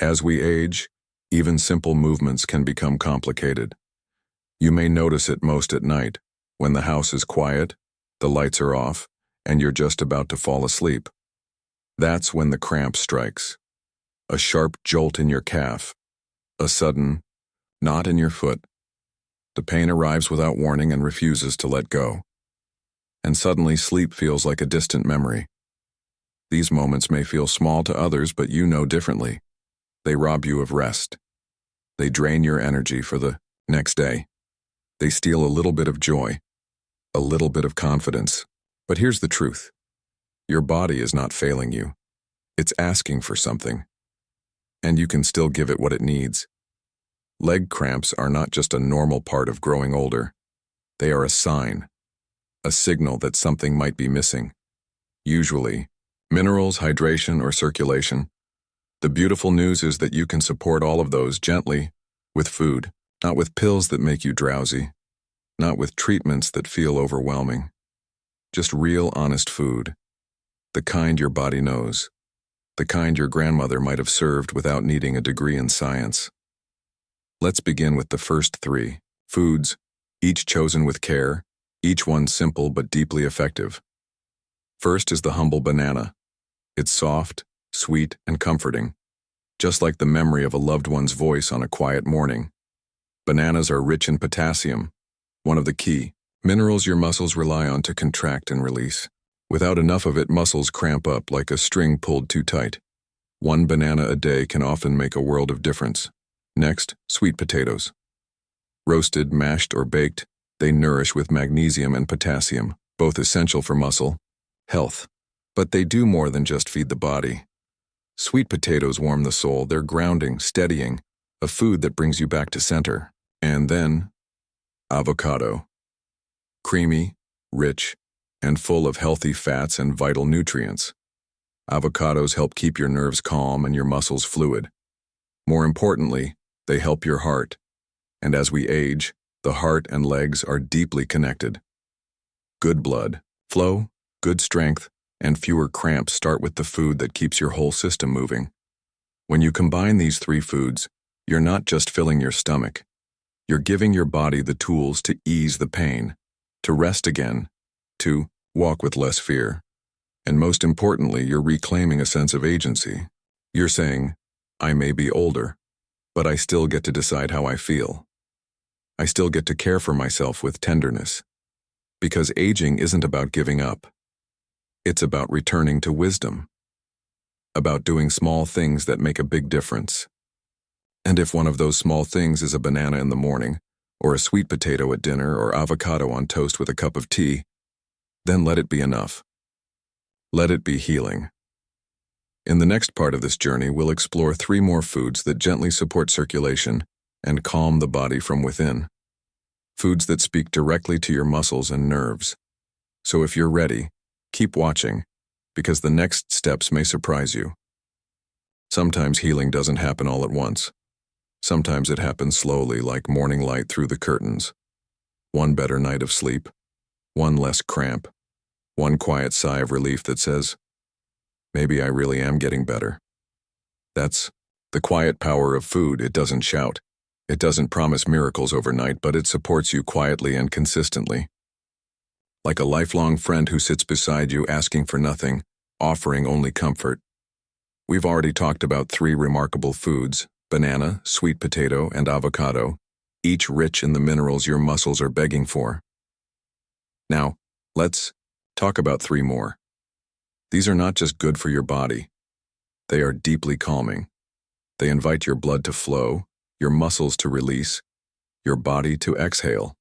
As we age, even simple movements can become complicated. You may notice it most at night, when the house is quiet, the lights are off, and you're just about to fall asleep. That's when the cramp strikes. A sharp jolt in your calf. A sudden knot in your foot. The pain arrives without warning and refuses to let go. And suddenly sleep feels like a distant memory. These moments may feel small to others, but you know differently. They rob you of rest. They drain your energy for the next day. They steal a little bit of joy, a little bit of confidence. But here's the truth. Your body is not failing you. It's asking for something. And you can still give it what it needs. Leg cramps are not just a normal part of growing older. They are a sign, a signal that something might be missing. Usually, minerals, hydration, or circulation. The beautiful news is that you can support all of those gently with food, not with pills that make you drowsy, not with treatments that feel overwhelming. Just real, honest food. The kind your body knows. The kind your grandmother might have served without needing a degree in science. Let's begin with the first three foods, each chosen with care, each one simple but deeply effective. First is the humble banana. It's soft, sweet, and comforting, just like the memory of a loved one's voice on a quiet morning. Bananas are rich in potassium, one of the key minerals your muscles rely on to contract and release. Without enough of it, muscles cramp up like a string pulled too tight. One banana a day can often make a world of difference. Next, sweet potatoes. Roasted, mashed, or baked, they nourish with magnesium and potassium, both essential for muscle health. But they do more than just feed the body. Sweet potatoes warm the soul. They're grounding, steadying, a food that brings you back to center. And then, avocado. Creamy, rich, and full of healthy fats and vital nutrients. Avocados help keep your nerves calm and your muscles fluid. More importantly, they help your heart. And as we age, the heart and legs are deeply connected. Good blood flow, good strength, and fewer cramps start with the food that keeps your whole system moving. When you combine these three foods, you're not just filling your stomach. You're giving your body the tools to ease the pain, to rest again, to walk with less fear. And most importantly, you're reclaiming a sense of agency. You're saying, I may be older, but I still get to decide how I feel. I still get to care for myself with tenderness. Because aging isn't about giving up. It's about returning to wisdom. About doing small things that make a big difference. And if one of those small things is a banana in the morning, or a sweet potato at dinner, or avocado on toast with a cup of tea, then let it be enough. Let it be healing. In the next part of this journey, we'll explore 3 more foods that gently support circulation and calm the body from within. Foods that speak directly to your muscles and nerves. So if you're ready, keep watching, because the next steps may surprise you. Sometimes healing doesn't happen all at once. Sometimes it happens slowly, like morning light through the curtains. One better night of sleep, one less cramp, one quiet sigh of relief that says, maybe I really am getting better. That's the quiet power of food. It doesn't shout. It doesn't promise miracles overnight, but it supports you quietly and consistently. Like a lifelong friend who sits beside you asking for nothing, offering only comfort. We've already talked about 3 remarkable foods, banana, sweet potato, and avocado, each rich in the minerals your muscles are begging for. Now, let's talk about 3 more. These are not just good for your body. They are deeply calming. They invite your blood to flow, your muscles to release, your body to exhale.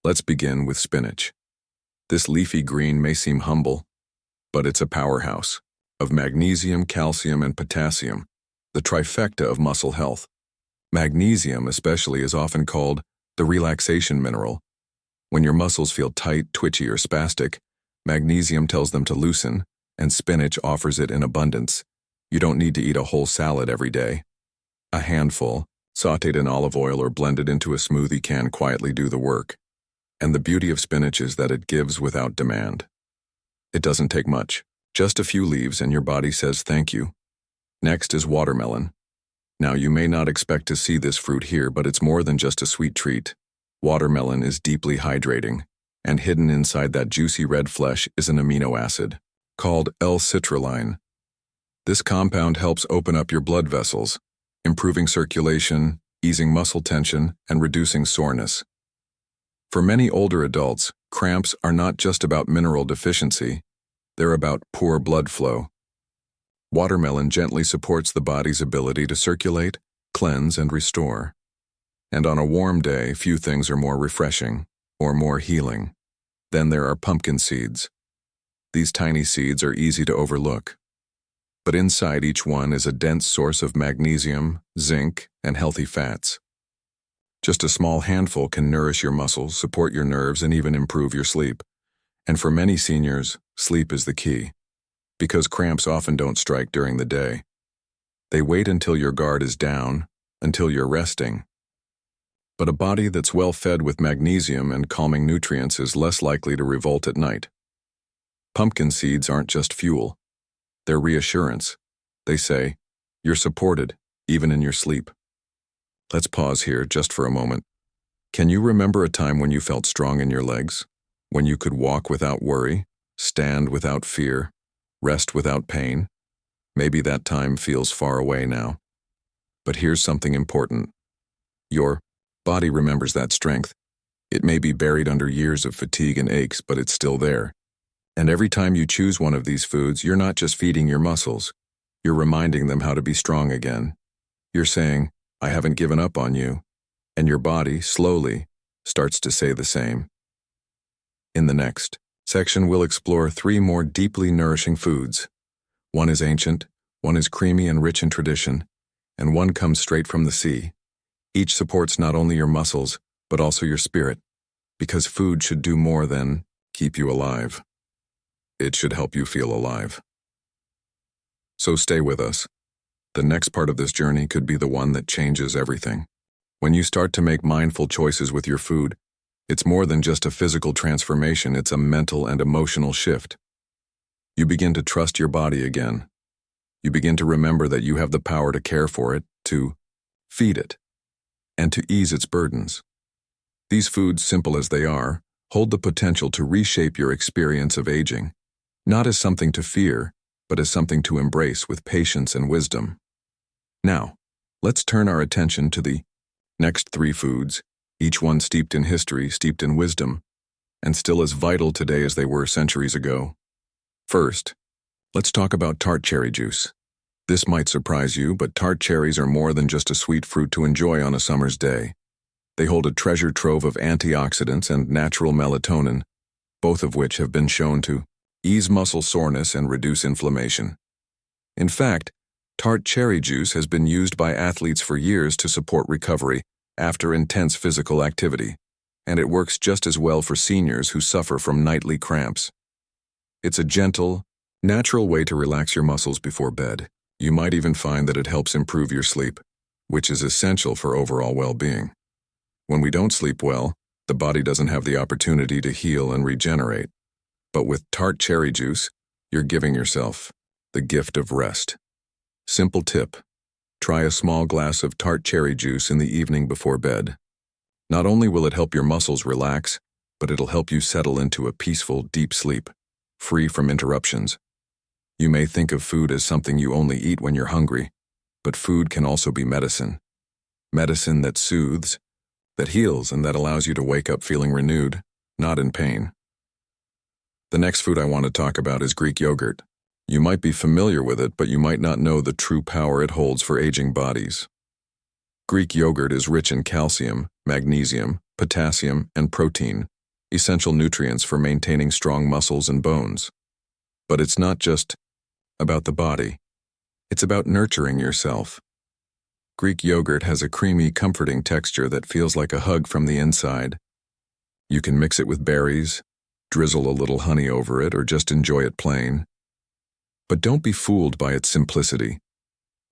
Let's begin with spinach. This leafy green may seem humble, but it's a powerhouse of magnesium, calcium, and potassium, the trifecta of muscle health. Magnesium, especially, is often called the relaxation mineral. When your muscles feel tight, twitchy, or spastic, magnesium tells them to loosen, and spinach offers it in abundance. You don't need to eat a whole salad every day. A handful, sautéed in olive oil or blended into a smoothie, can quietly do the work. And the beauty of spinach is that it gives without demand. It doesn't take much, just a few leaves, and your body says thank you. Next is watermelon. Now, you may not expect to see this fruit here, but it's more than just a sweet treat. Watermelon is deeply hydrating, and hidden inside that juicy red flesh is an amino acid called L-citrulline. This compound helps open up your blood vessels, improving circulation, easing muscle tension, and reducing soreness. For many older adults, cramps are not just about mineral deficiency, they're about poor blood flow. Watermelon gently supports the body's ability to circulate, cleanse, and restore. And on a warm day, few things are more refreshing or more healing. Then there are pumpkin seeds. These tiny seeds are easy to overlook. But inside each one is a dense source of magnesium, zinc, and healthy fats. Just a small handful can nourish your muscles, support your nerves, and even improve your sleep. And for many seniors, sleep is the key, because cramps often don't strike during the day. They wait until your guard is down, until you're resting. But a body that's well fed with magnesium and calming nutrients is less likely to revolt at night. Pumpkin seeds aren't just fuel. They're reassurance. They say, you're supported, even in your sleep. Let's pause here just for a moment. Can you remember a time when you felt strong in your legs? When you could walk without worry, stand without fear, rest without pain? Maybe that time feels far away now. But here's something important. Your body remembers that strength. It may be buried under years of fatigue and aches, but it's still there. And every time you choose one of these foods, you're not just feeding your muscles. You're reminding them how to be strong again. You're saying, I haven't given up on you. And your body, slowly, starts to say the same. In the next section, we'll explore 3 more deeply nourishing foods. One is ancient, one is creamy and rich in tradition, and one comes straight from the sea. Each supports not only your muscles, but also your spirit, because food should do more than keep you alive. It should help you feel alive. So stay with us. The next part of this journey could be the one that changes everything. When you start to make mindful choices with your food, it's more than just a physical transformation, it's a mental and emotional shift. You begin to trust your body again. You begin to remember that you have the power to care for it, to feed it, and to ease its burdens. These foods, simple as they are, hold the potential to reshape your experience of aging, not as something to fear, but as something to embrace with patience and wisdom. Now, let's turn our attention to the next 3 foods, each one steeped in history, steeped in wisdom, and still as vital today as they were centuries ago. First, let's talk about tart cherry juice. This might surprise you, but tart cherries are more than just a sweet fruit to enjoy on a summer's day. They hold a treasure trove of antioxidants and natural melatonin, both of which have been shown to ease muscle soreness and reduce inflammation. In fact, tart cherry juice has been used by athletes for years to support recovery after intense physical activity, and it works just as well for seniors who suffer from nightly cramps. It's a gentle, natural way to relax your muscles before bed. You might even find that it helps improve your sleep, which is essential for overall well-being. When we don't sleep well, the body doesn't have the opportunity to heal and regenerate. But with tart cherry juice, you're giving yourself the gift of rest. Simple tip: try a small glass of tart cherry juice in the evening before bed. Not only will it help your muscles relax, but it'll help you settle into a peaceful, deep sleep, free from interruptions. You may think of food as something you only eat when you're hungry, but food can also be medicine. Medicine that soothes, that heals, and that allows you to wake up feeling renewed, not in pain. The next food I want to talk about is Greek yogurt. You might be familiar with it, but you might not know the true power it holds for aging bodies. Greek yogurt is rich in calcium, magnesium, potassium, and protein, essential nutrients for maintaining strong muscles and bones. But it's not just about the body. It's about nurturing yourself. Greek yogurt has a creamy, comforting texture that feels like a hug from the inside. You can mix it with berries, drizzle a little honey over it, or just enjoy it plain. But don't be fooled by its simplicity.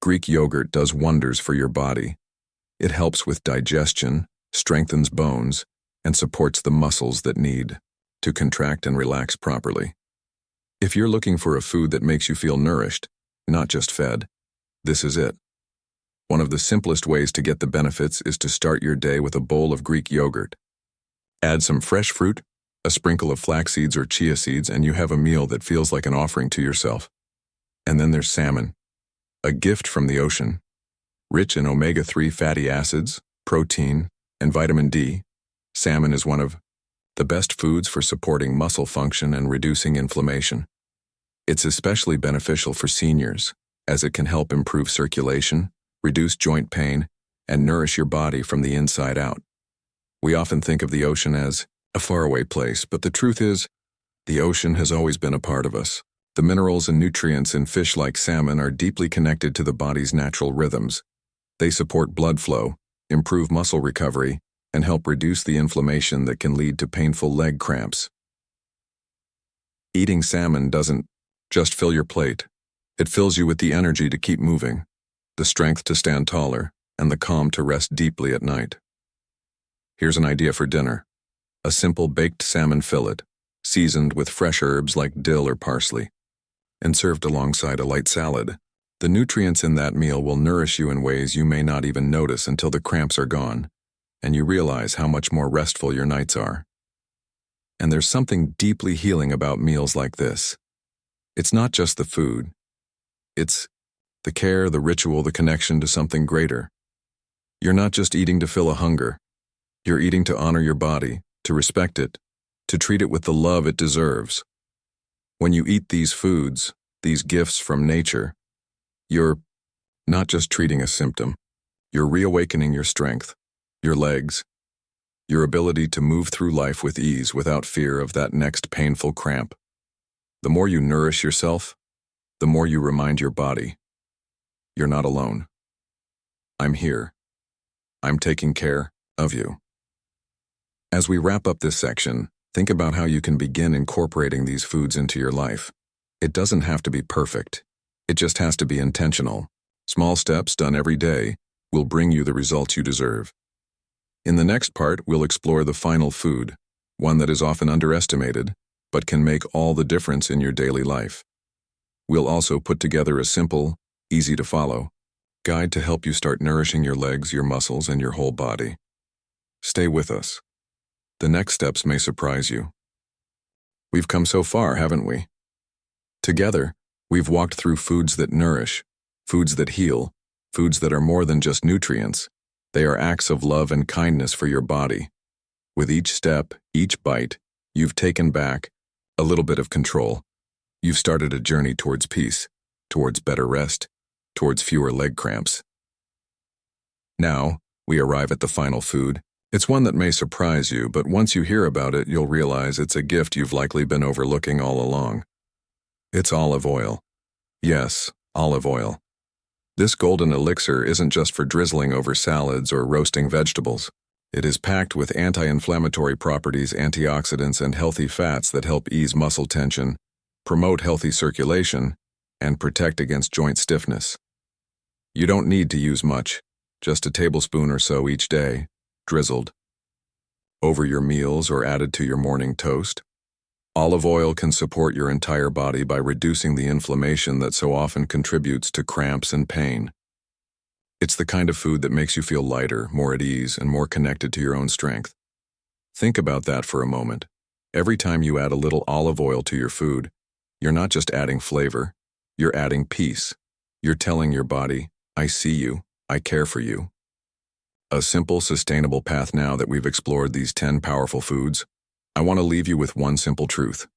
Greek yogurt does wonders for your body. It helps with digestion, strengthens bones, and supports the muscles that need to contract and relax properly. If you're looking for a food that makes you feel nourished, not just fed, this is it. One of the simplest ways to get the benefits is to start your day with a bowl of Greek yogurt. Add some fresh fruit, a sprinkle of flax seeds or chia seeds, and you have a meal that feels like an offering to yourself. And then there's salmon, a gift from the ocean. Rich in omega-3 fatty acids, protein, and vitamin D, salmon is one of the best foods for supporting muscle function and reducing inflammation. It's especially beneficial for seniors, as it can help improve circulation, reduce joint pain, and nourish your body from the inside out. We often think of the ocean as a faraway place, but the truth is, the ocean has always been a part of us. The minerals and nutrients in fish like salmon are deeply connected to the body's natural rhythms. They support blood flow, improve muscle recovery, and help reduce the inflammation that can lead to painful leg cramps. Eating salmon doesn't just fill your plate. It fills you with the energy to keep moving, the strength to stand taller, and the calm to rest deeply at night. Here's an idea for dinner: a simple baked salmon fillet, seasoned with fresh herbs like dill or parsley, and served alongside a light salad. The nutrients in that meal will nourish you in ways you may not even notice until the cramps are gone, and you realize how much more restful your nights are. And there's something deeply healing about meals like this. It's not just the food. It's the care, the ritual, the connection to something greater. You're not just eating to fill a hunger. You're eating to honor your body, to respect it, to treat it with the love it deserves. When you eat these foods, these gifts from nature, you're not just treating a symptom. You're reawakening your strength, your legs, your ability to move through life with ease without fear of that next painful cramp. The more you nourish yourself, the more you remind your body, you're not alone. I'm here. I'm taking care of you. As we wrap up this section, think about how you can begin incorporating these foods into your life. It doesn't have to be perfect. It just has to be intentional. Small steps done every day will bring you the results you deserve. In the next part, we'll explore the final food, one that is often underestimated, but can make all the difference in your daily life. We'll also put together a simple, easy-to-follow guide to help you start nourishing your legs, your muscles, and your whole body. Stay with us. The next steps may surprise you. We've come so far, haven't we? Together, we've walked through foods that nourish, foods that heal, foods that are more than just nutrients. They are acts of love and kindness for your body. With each step, each bite, you've taken back a little bit of control. You've started a journey towards peace, towards better rest, towards fewer leg cramps. Now, we arrive at the final food. It's one that may surprise you, but once you hear about it, you'll realize it's a gift you've likely been overlooking all along. It's olive oil. Yes, olive oil. This golden elixir isn't just for drizzling over salads or roasting vegetables. It is packed with anti-inflammatory properties, antioxidants, and healthy fats that help ease muscle tension, promote healthy circulation, and protect against joint stiffness. You don't need to use much, just a tablespoon or so each day, drizzled over your meals or added to your morning toast. Olive oil can support your entire body by reducing the inflammation that so often contributes to cramps and pain. It's the kind of food that makes you feel lighter, more at ease, and more connected to your own strength. Think about that for a moment. Every time you add a little olive oil to your food, you're not just adding flavor, you're adding peace. You're telling your body, I see you, I care for you. A simple, sustainable path. Now that we've explored these 10 powerful foods, I want to leave you with one simple truth.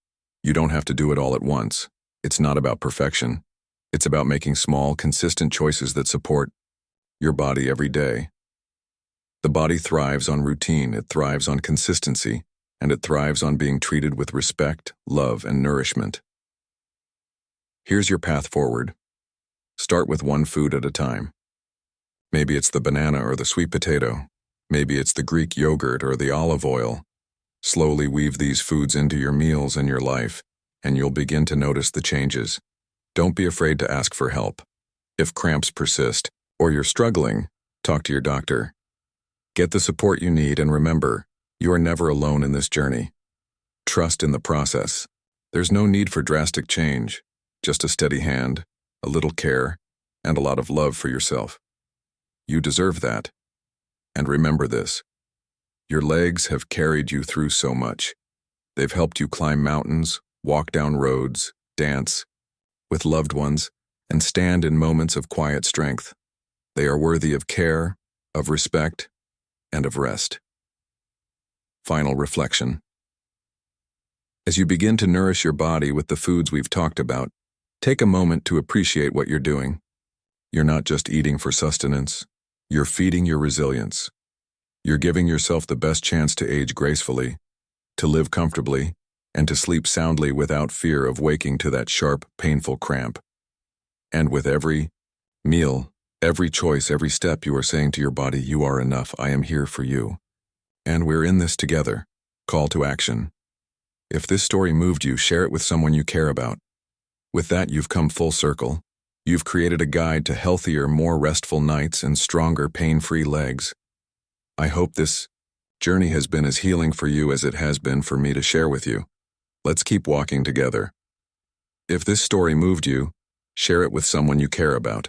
You don't have to do it all at once. It's not about perfection. It's about making small, consistent choices that support your body every day. The body thrives on routine, it thrives on consistency, and it thrives on being treated with respect, love, and nourishment. Here's your path forward. Start with one food at a time. Maybe it's the banana or the sweet potato. Maybe it's the Greek yogurt or the olive oil. Slowly weave these foods into your meals and your life, and you'll begin to notice the changes. Don't be afraid to ask for help. If cramps persist, or you're struggling, talk to your doctor. Get the support you need, and remember, you are never alone in this journey. Trust in the process. There's no need for drastic change, just a steady hand, a little care, and a lot of love for yourself. You deserve that. And remember this. Your legs have carried you through so much. They've helped you climb mountains, walk down roads, dance with loved ones, and stand in moments of quiet strength. They are worthy of care, of respect, and of rest. Final reflection. As you begin to nourish your body with the foods we've talked about, take a moment to appreciate what you're doing. You're not just eating for sustenance, you're feeding your resilience. You're giving yourself the best chance to age gracefully, to live comfortably, and to sleep soundly without fear of waking to that sharp, painful cramp. And with every meal, every choice, every step, you are saying to your body, you are enough, I am here for you. And we're in this together. Call to action. If this story moved you, share it with someone you care about. With that, you've come full circle. You've created a guide to healthier, more restful nights and stronger, pain-free legs. I hope this journey has been as healing for you as it has been for me to share with you. Let's keep walking together. If this story moved you, share it with someone you care about.